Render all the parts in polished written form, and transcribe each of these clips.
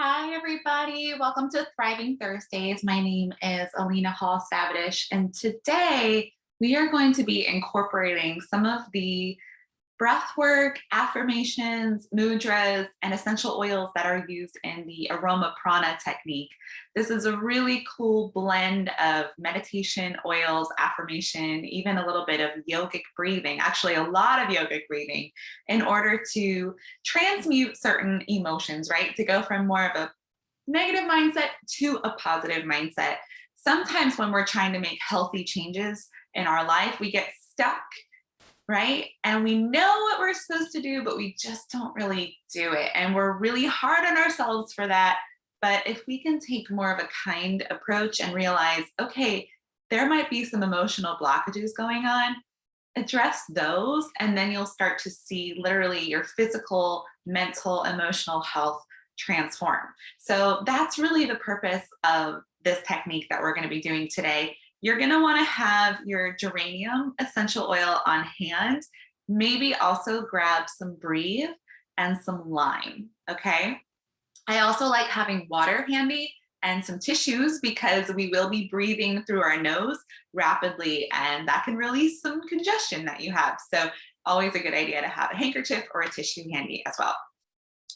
Hi, everybody. Welcome to Thriving Thursdays. My name is Alina Hall Savage, and today we are going to be incorporating some of the breath work, affirmations, mudras, and essential oils that are used in the Aroma Prana technique. This is a really cool blend of meditation, oils, affirmation, even a little bit of yogic breathing, actually, a lot of yogic breathing, in order to transmute certain emotions, right? To go from more of a negative mindset to a positive mindset. Sometimes when we're trying to make healthy changes in our life, we get stuck, right? And we know what we're supposed to do, but we just don't really do it. And we're really hard on ourselves for that. But if we can take more of a kind approach and realize, okay, there might be some emotional blockages going on, address those, and then you'll start to see literally your physical, mental, emotional health transform. So that's really the purpose of this technique that we're going to be doing today. You're going to want to have your geranium essential oil on hand. Maybe also grab some breathe and some lime. Okay. I also like having water handy and some tissues because we will be breathing through our nose rapidly, and that can release some congestion that you have. So, always a good idea to have a handkerchief or a tissue handy as well.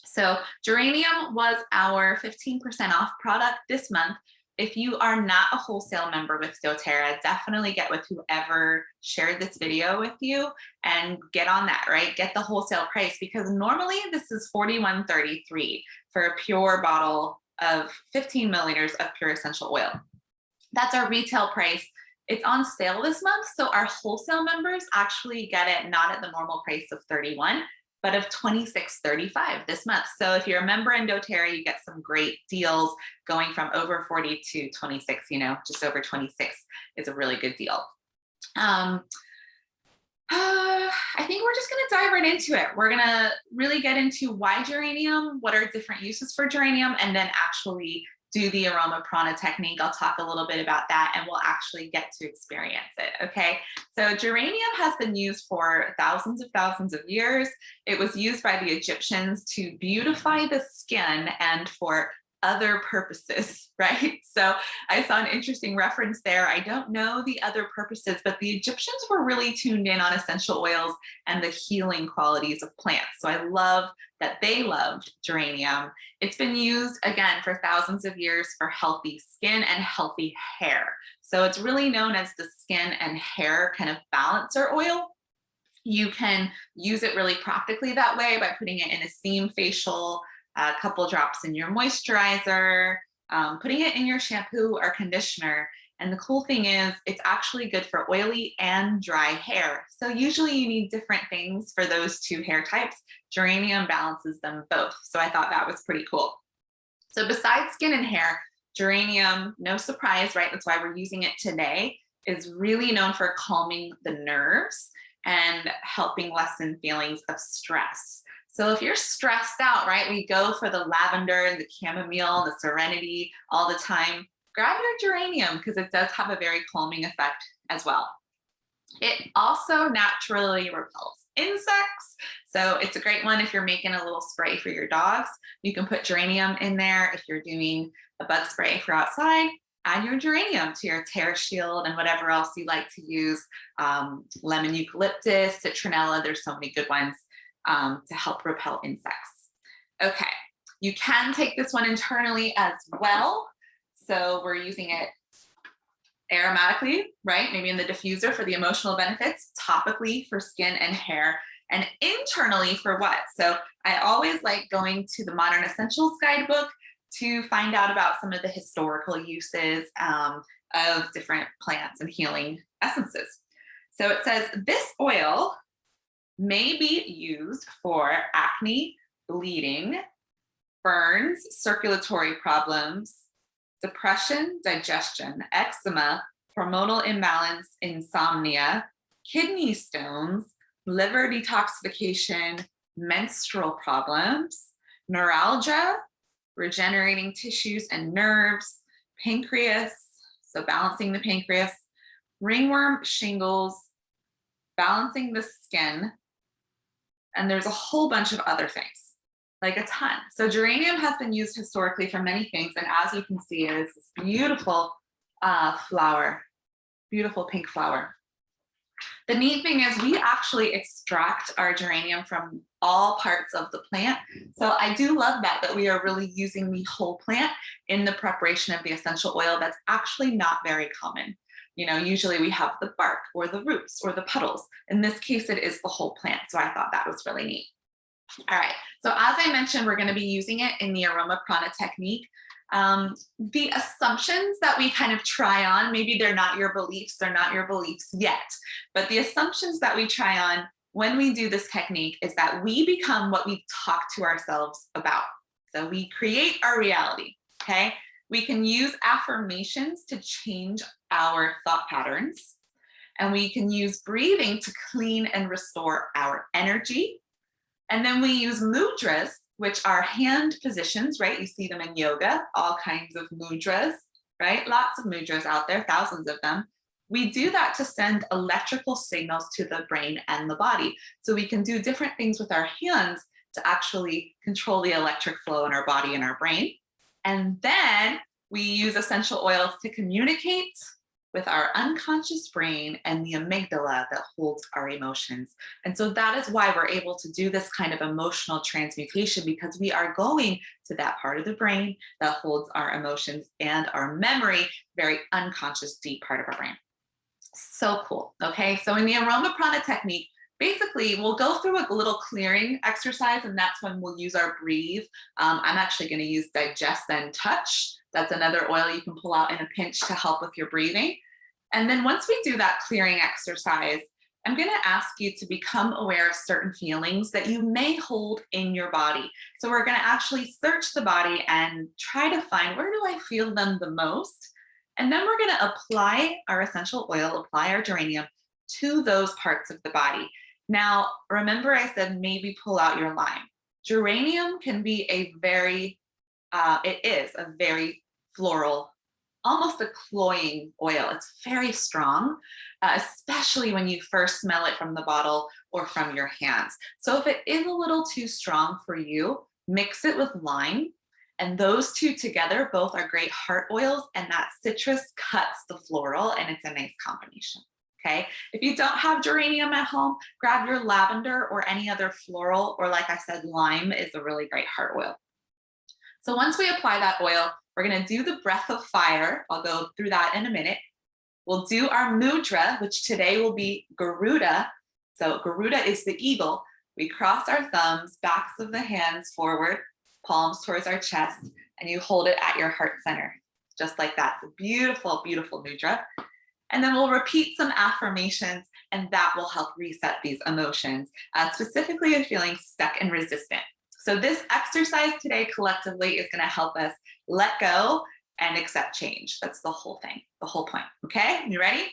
So Geranium was our 15% off product this month. If you are not a wholesale member with doTERRA, definitely get with whoever shared this video with you and get on that, right? Get the wholesale price because normally this is $41.33 for a pure bottle of 15 milliliters of pure essential oil. That's our retail price. It's on sale this month, so our wholesale members actually get it not at the normal price of 31, but of 26.35 this month. So if you're a member in doTERRA, you get some great deals going from over 40 to 26, just over 26 is a really good deal. I think we're just going to dive right into it. We're going to really get into why geranium, what are different uses for geranium, and then actually do the Aroma Prana technique. I'll talk a little bit about that and we'll actually get to experience it, okay? So geranium has been used for thousands of years. It was used by the Egyptians to beautify the skin and for other purposes, right? So I saw an interesting reference there. I don't know the other purposes, but the Egyptians were really tuned in on essential oils and the healing qualities of plants. So I love that they loved geranium. It's been used again for thousands of years for healthy skin and healthy hair. So it's really known as the skin and hair kind of balancer oil. You can use it really practically that way by putting it in a steam facial, a couple drops in your moisturizer, putting it in your shampoo or conditioner. And the cool thing is it's actually good for oily and dry hair. So usually you need different things for those two hair types. Geranium balances them both. So I thought that was pretty cool. So besides skin and hair, geranium, no surprise, right? That's why we're using it today, is really known for calming the nerves and helping lessen feelings of stress. So if you're stressed out, right, we go for the lavender and the chamomile, the serenity all the time. Grab your geranium because it does have a very calming effect as well. It also naturally repels insects. So it's a great one if you're making a little spray for your dogs. You can put geranium in there. If you're doing a bug spray for outside, add your geranium to your tear shield and whatever else you like to use. Lemon eucalyptus, citronella, there's so many good ones to help repel insects. Okay, you can take this one internally as well. So we're using it aromatically, right? Maybe in the diffuser for the emotional benefits, topically for skin and hair, and internally for what? So I always like going to the Modern Essentials Guidebook to find out about some of the historical uses of different plants and healing essences. So it says this oil may be used for acne, bleeding, burns, circulatory problems, depression, digestion, eczema, hormonal imbalance, insomnia, kidney stones, liver detoxification, menstrual problems, neuralgia, regenerating tissues and nerves, pancreas, so balancing the pancreas, ringworm, shingles, balancing the skin, and there's a whole bunch of other things. like a ton. So geranium has been used historically for many things. And as you can see, it is this beautiful flower, beautiful pink flower. The neat thing is we actually extract our geranium from all parts of the plant. So I do love that we are really using the whole plant in the preparation of the essential oil. That's actually not very common. You know, usually we have the bark or the roots or the petals. In this case, it is the whole plant. So I thought that was really neat. All right, so as I mentioned, we're going to be using it in the Aroma Prana technique. The assumptions that we kind of try on, maybe they're not your beliefs yet, but the assumptions that we try on when we do this technique is that we become what we talk to ourselves about. So we create our reality, okay? We can use affirmations to change our thought patterns, and we can use breathing to clean and restore our energy. And then we use mudras, which are hand positions, right? You see them in yoga, all kinds of mudras, right? Lots of mudras out there, thousands of them. We do that to send electrical signals to the brain and the body. So we can do different things with our hands to actually control the electric flow in our body and our brain. And then we use essential oils to communicate with our unconscious brain and the amygdala that holds our emotions. And so that is why we're able to do this kind of emotional transmutation, because we are going to that part of the brain that holds our emotions and our memory, very unconscious, deep part of our brain. So cool, okay? So in the Aroma Prana technique, basically we'll go through a little clearing exercise, and that's when we'll use our breathe. I'm actually gonna use Digest and Touch. That's another oil you can pull out in a pinch to help with your breathing. And then once we do that clearing exercise, I'm going to ask you to become aware of certain feelings that you may hold in your body. So we're going to actually search the body and try to find, where do I feel them the most? And then we're going to apply our essential oil, apply our geranium to those parts of the body. Now, remember I said maybe pull out your lime. Geranium can be a very, it is a very floral, almost a cloying oil. It's very strong, especially when you first smell it from the bottle or from your hands. So if it is a little too strong for you, mix it with lime. And those two together both are great heart oils, and that citrus cuts the floral, and it's a nice combination. Okay, if you don't have geranium at home, grab your lavender or any other floral, or like I said, lime is a really great heart oil. So once we apply that oil, we're going to do the breath of fire. I'll go through that in a minute. We'll do our mudra, which today will be Garuda. So Garuda is the eagle. We cross our thumbs, backs of the hands forward, palms towards our chest, and you hold it at your heart center, just like that. It's a beautiful, beautiful mudra. And then we'll repeat some affirmations, and that will help reset these emotions, specifically if feeling stuck and resistant. So this exercise today collectively is going to help us let go and accept change. That's the whole thing, the whole point. Okay, you ready?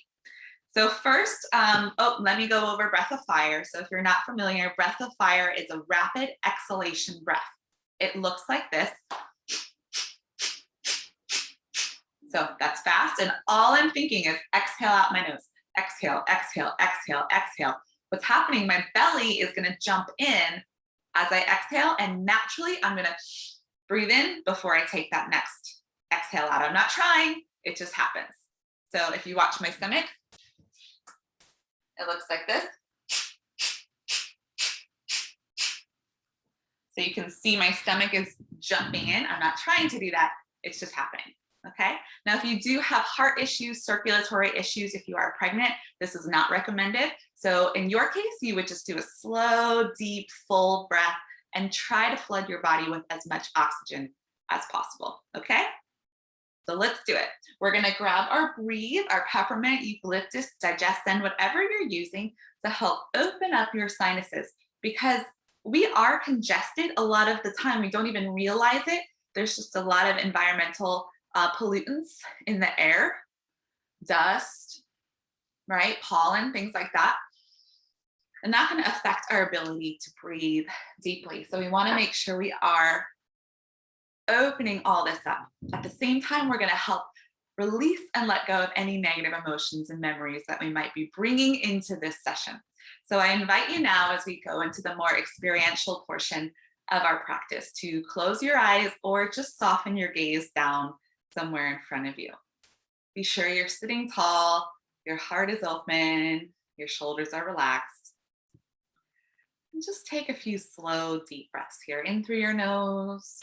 So first, let me go over breath of fire. So if you're not familiar, breath of fire is a rapid exhalation breath. It looks like this. So that's fast. And all I'm thinking is exhale out my nose. Exhale, exhale, exhale, exhale. What's happening, my belly is going to jump in as I exhale, and naturally I'm going to breathe in before I take that next exhale out. I'm not trying, it just happens. So if you watch my stomach, it looks like this. So you can see my stomach is jumping in. I'm not trying to do that, it's just happening. Okay. Now, if you do have heart issues, circulatory issues, if you are pregnant, this is not recommended. So in your case, you would just do a slow, deep, full breath and try to flood your body with as much oxygen as possible. Okay. So let's do it. We're going to grab our breathe, our peppermint, eucalyptus, digestin, whatever you're using to help open up your sinuses, because we are congested a lot of the time. We don't even realize it. There's just a lot of environmental pollutants in the air, dust, right? Pollen, things like that. And that can affect our ability to breathe deeply. So we want to make sure we are opening all this up. At the same time, we're going to help release and let go of any negative emotions and memories that we might be bringing into this session. So I invite you now, as we go into the more experiential portion, of our practice to close your eyes or just soften your gaze down somewhere in front of you. Be sure you're sitting tall, your heart is open, your shoulders are relaxed. And just take a few slow, deep breaths here. In through your nose,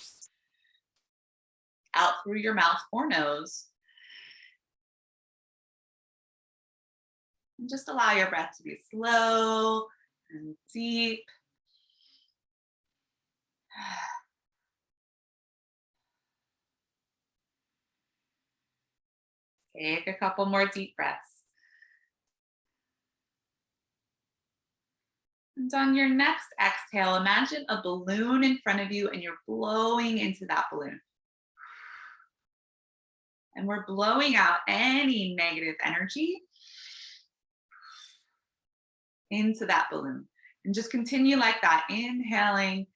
out through your mouth or nose. And just allow your breath to be slow and deep. Take a couple more deep breaths. And on your next exhale, imagine a balloon in front of you and you're blowing into that balloon. And we're blowing out any negative energy into that balloon. And just continue like that, inhaling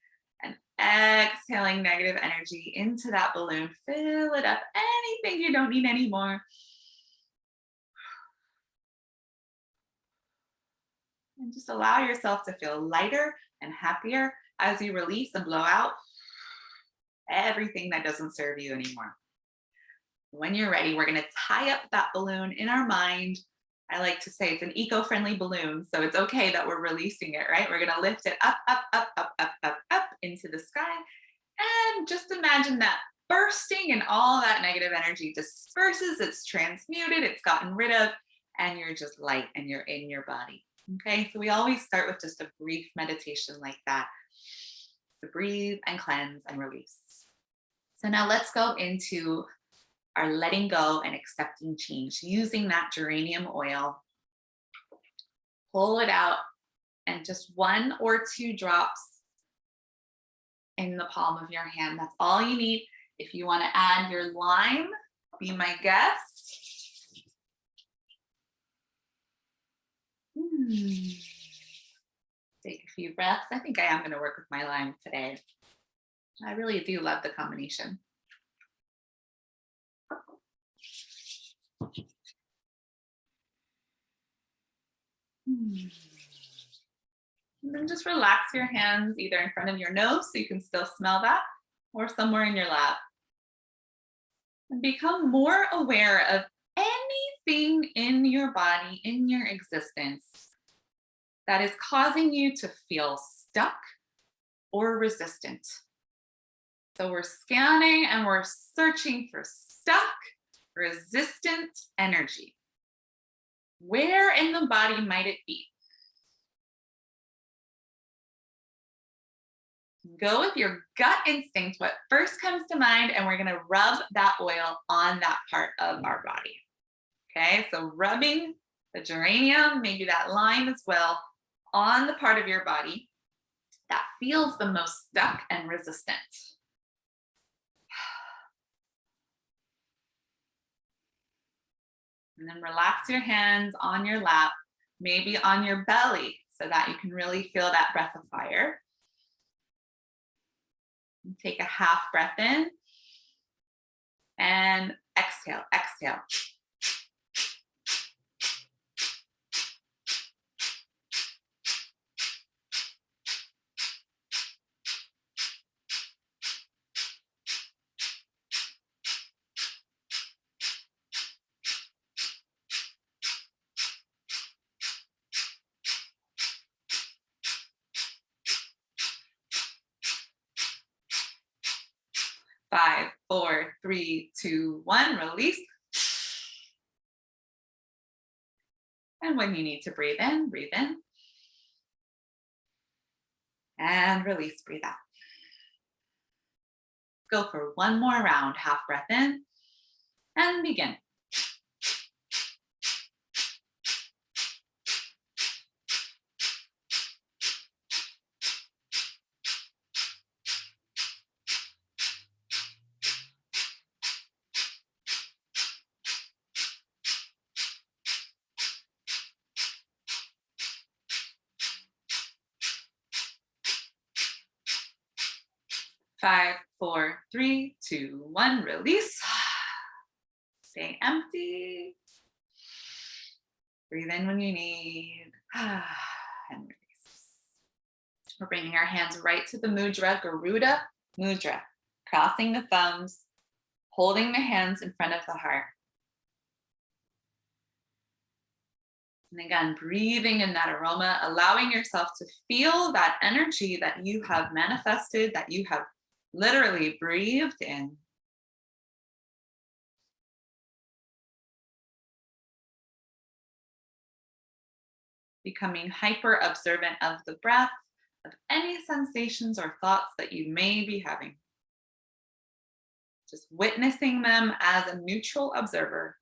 and exhaling negative energy into that balloon. Fill it up, anything you don't need anymore. And just allow yourself to feel lighter and happier as you release and blow out everything that doesn't serve you anymore. When you're ready, we're going to tie up that balloon in our mind. I like to say it's an eco-friendly balloon, so it's okay that we're releasing it, right? We're going to lift it up, up, up, up, up, up, up into the sky. And just imagine that bursting and all that negative energy disperses, it's transmuted, it's gotten rid of, and you're just light and you're in your body. Okay, so we always start with just a brief meditation like that to breathe and cleanse and release. So now let's go into our letting go and accepting change using that geranium oil. Pull it out and just 1 or 2 drops in the palm of your hand. That's all you need. If you want to add your lime, be my guest. Take a few breaths. I think I am going to work with my lime today. I really do love the combination. And then just relax your hands either in front of your nose so you can still smell that, or somewhere in your lap. And become more aware of anything in your body, in your existence, that is causing you to feel stuck or resistant. So we're scanning and we're searching for stuck, resistant energy. Where in the body might it be? Go with your gut instinct, what first comes to mind, and we're going to rub that oil on that part of our body. Okay, so rubbing the geranium, maybe that lime as well, on the part of your body that feels the most stuck and resistant. And then relax your hands on your lap, maybe on your belly, so that you can really feel that breath of fire. And take a half breath in and exhale, exhale. 5, 4, 3, 2, 1, release. And when you need to breathe in, breathe in. And release, breathe out. Go for one more round, half breath in, and begin. Five, 4, 3, 2, 1, release. Stay empty. Breathe in when you need. And release. We're bringing our hands right to the mudra, Garuda Mudra, crossing the thumbs, holding the hands in front of the heart. And again, breathing in that aroma, allowing yourself to feel that energy that you have manifested, that you have literally breathed in. Becoming hyper observant of the breath, of any sensations or thoughts that you may be having. Just witnessing them as a neutral observer.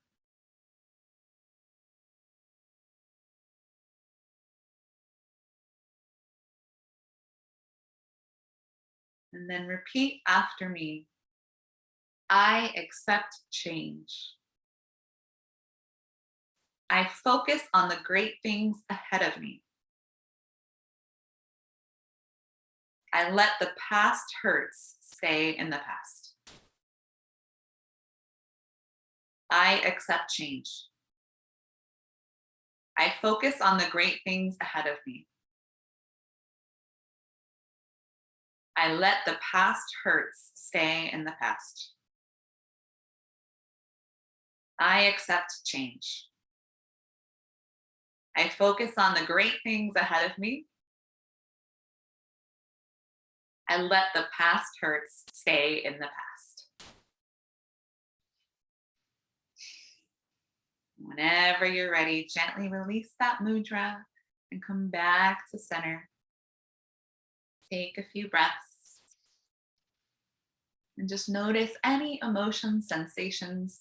And then repeat after me. I accept change. I focus on the great things ahead of me. I let the past hurts stay in the past. I accept change. I focus on the great things ahead of me. I let the past hurts stay in the past. I accept change. I focus on the great things ahead of me. I let the past hurts stay in the past. Whenever you're ready, gently release that mudra and come back to center. Take a few breaths and just notice any emotions, sensations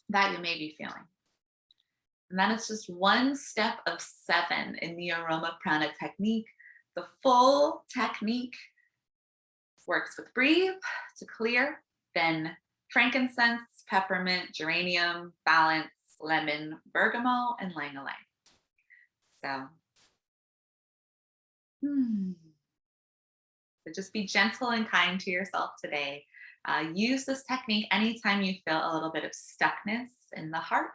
that you may be feeling. And that is just one step of 7 in the Aroma Prana technique. The full technique works with breathe to clear, then frankincense, peppermint, geranium, balance, lemon, bergamot, and lang ylang. So just be gentle and kind to yourself today. Use this technique anytime you feel a little bit of stuckness in the heart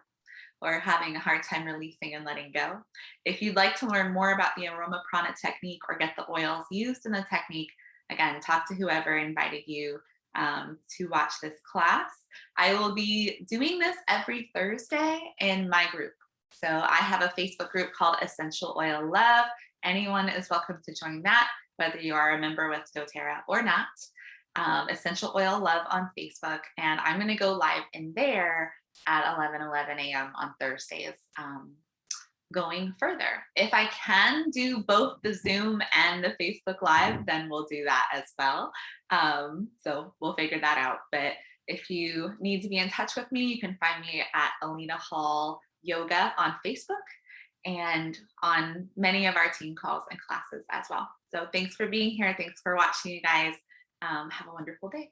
or having a hard time releasing and letting go. If you'd like to learn more about the Aroma Prana technique or get the oils used in the technique, again, talk to whoever invited you to watch this class. I will be doing this every Thursday in my group. So I have a Facebook group called Essential Oil Love. Anyone is welcome to join that, whether you are a member with doTERRA or not. Essential Oil Love on Facebook. And I'm going to go live in there at 11 a.m. on Thursdays. Going further. If I can do both the Zoom and the Facebook Live, then we'll do that as well. So we'll figure that out. But if you need to be in touch with me, you can find me at Alina Hall Yoga on Facebook and on many of our team calls and classes as well. So thanks for being here. Thanks for watching, you guys. Have a wonderful day.